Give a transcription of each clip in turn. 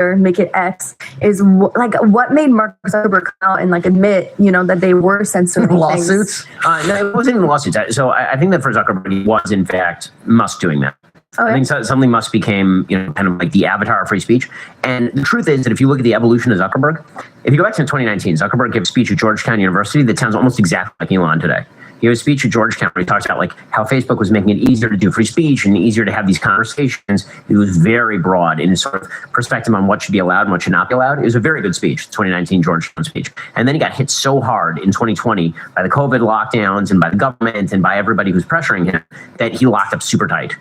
Twitter, make it X, is like what made Mark Zuckerberg come out and like admit, that they were censoring lawsuits? No, it wasn't even lawsuits. So I think that for Zuckerberg, he was in fact Musk doing that. Okay. I think suddenly Musk became, kind of like the avatar of free speech. And the truth is that if you look at the evolution of Zuckerberg, if you go back to 2019, Zuckerberg gave a speech at Georgetown University that sounds almost exactly like Elon today. He gave a speech at Georgetown where he talks about like how Facebook was making it easier to do free speech and easier to have these conversations. It was very broad in his sort of perspective on what should be allowed and what should not be allowed. It was a very good speech, 2019 Georgetown speech. And then he got hit so hard in 2020 by the COVID lockdowns and by the government and by everybody who's pressuring him that he locked up super tight.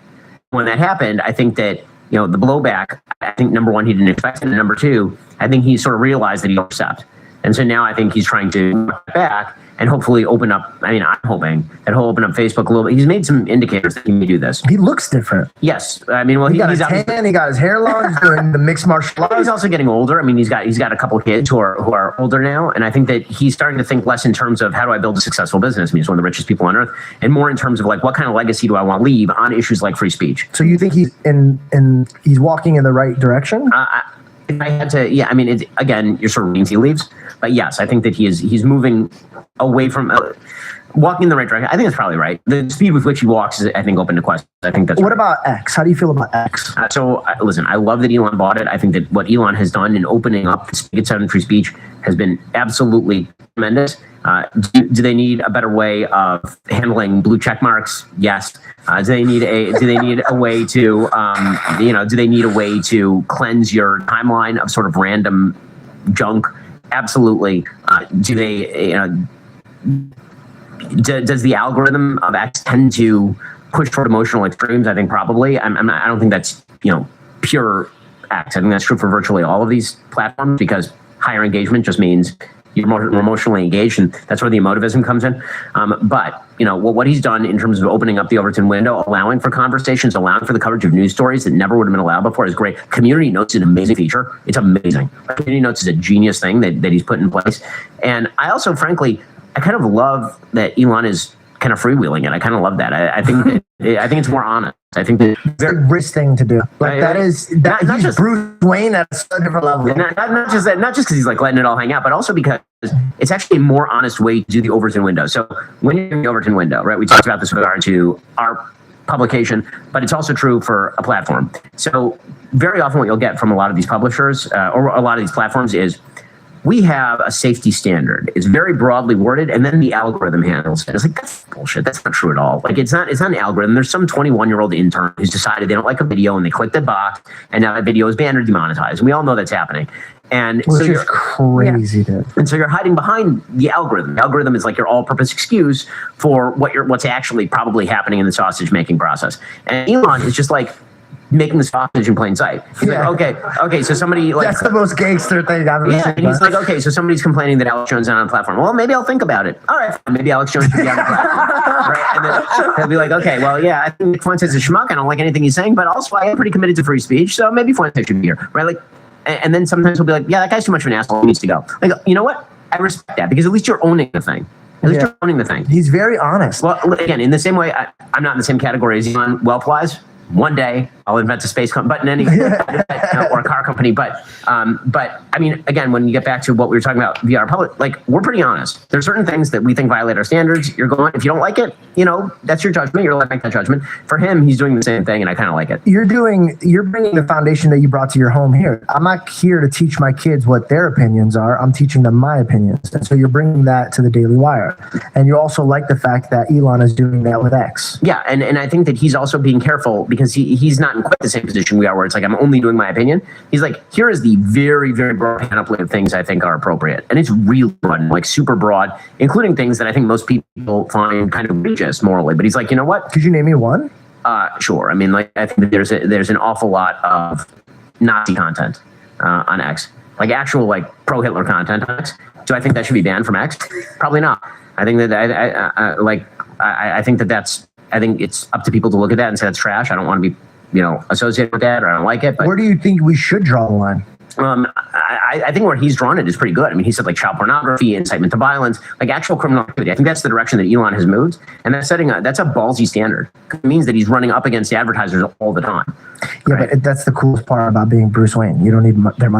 When that happened, I think that, the blowback, I think number one, he didn't expect it. And number two, I think he sort of realized that he overstepped. And so now I think he's trying to get back and hopefully open up. I mean, I'm hoping that he'll open up Facebook a little bit. He's made some indicators that he may do this. He looks different. Yes. I mean, well, he got his tan, he got his hair long, he's doing the mixed martial arts. He's also getting older. I mean, he's got a couple of kids who are older now. And I think that he's starting to think less in terms of how do I build a successful business? I mean, he's one of the richest people on earth, and more in terms of like, what kind of legacy do I want to leave on issues like free speech? So you think he's walking in the right direction? If I had to, yeah, I mean, again, you're sort of reading tea leaves, but yes, I think that he's moving away from walking in the right direction. I think that's probably right. The speed with which he walks is, I think, open to question. I think that's What about X? How do you feel about X? Listen, I love that Elon bought it. I think that what Elon has done in opening up the spigots on free speech has been absolutely tremendous. Do they need a better way of handling blue check marks? Yes. Do they need a way to do they need a way to cleanse your timeline of sort of random junk? Absolutely. Do they does the algorithm of X tend to push toward emotional extremes? I think probably. I don't think that's pure X. I think that's true for virtually all of these platforms, because higher engagement just means you're more emotionally engaged, and that's where the emotivism comes in. But what he's done in terms of opening up the Overton window, allowing for conversations, allowing for the coverage of news stories that never would have been allowed before is great. Community Notes is an amazing feature. It's amazing. Community Notes is a genius thing that he's put in place. And I also, frankly, I kind of love that Elon is kind of freewheeling it. I kind of love that. I think it's more honest. I think that it's a risk thing to do. Like that is not just Bruce Wayne at a different level. Not just because he's like letting it all hang out, but also because it's actually a more honest way to do the Overton window. So when you're in the Overton window, right? We talked about this with regard to our publication, but it's also true for a platform. So very often what you'll get from a lot of these publishers or a lot of these platforms is, we have a safety standard. It's very broadly worded, and then the algorithm handles it. It's like, that's bullshit. That's not true at all. Like, it's not an algorithm. There's some 21-year-old intern who's decided they don't like a video, and they click the box, and now that video is banned or demonetized. And we all know that's happening. And which is crazy, dude. And so you're hiding behind the algorithm. The algorithm is like your all-purpose excuse for what's actually probably happening in the sausage-making process. And Elon is just like making the sausage in plain sight. He's like, okay, so somebody like... That's the most gangster thing I've ever seen. Yeah, and he's like, okay, so somebody's complaining that Alex Jones is not on the platform. Well, maybe I'll think about it. All right, maybe Alex Jones should be on the platform. Right? And then he'll be like, okay, well, yeah, I think Fuentes is a schmuck. I don't like anything he's saying, but also I am pretty committed to free speech, so maybe Fuentes should be here. Right? Like, and then sometimes he'll be like, yeah, that guy's too much of an asshole. He needs to go. Like, you know what? I respect that, because at least you're owning the thing. At least you're owning the thing. He's very honest. Well, again, in the same way, I'm not in the same category as Elon wealth-wise. One day I'll invent a space company, but in any or a car company. But I mean, again, when you get back to what we were talking about via our public, like, we're pretty honest. There's certain things that we think violate our standards. You're going, if you don't like it, that's your judgment. You're allowed to make that judgment. For him, he's doing the same thing, and I kind of like it. You're bringing the foundation that you brought to your home here. I'm not here to teach my kids what their opinions are. I'm teaching them my opinions. And so you're bringing that to the Daily Wire. And you also like the fact that Elon is doing that with X. Yeah, and I think that he's also being careful, because he's not in quite the same position we are, where it's like, I'm only doing my opinion. He's like, here is the very, very broad panoply of things I think are appropriate. And it's really broad, like super broad, including things that I think most people find kind of egregious morally. But he's like, you know what? Could you name me one? Sure. I mean, like, I think that there's an awful lot of Nazi content on X, like actual like pro-Hitler content on X. Do I think that should be banned from X? Probably not. I think that I think it's up to people to look at that and say that's trash. I don't want to be, associated with that, or I don't like it. But where do you think we should draw the line? I think where he's drawn it is pretty good. I mean, he said like child pornography, incitement to violence, like actual criminal activity. I think that's the direction that Elon has moved, and that's a ballsy standard. It means that he's running up against the advertisers all the time. Yeah, right? But that's the coolest part about being Bruce Wayne. You don't need their money.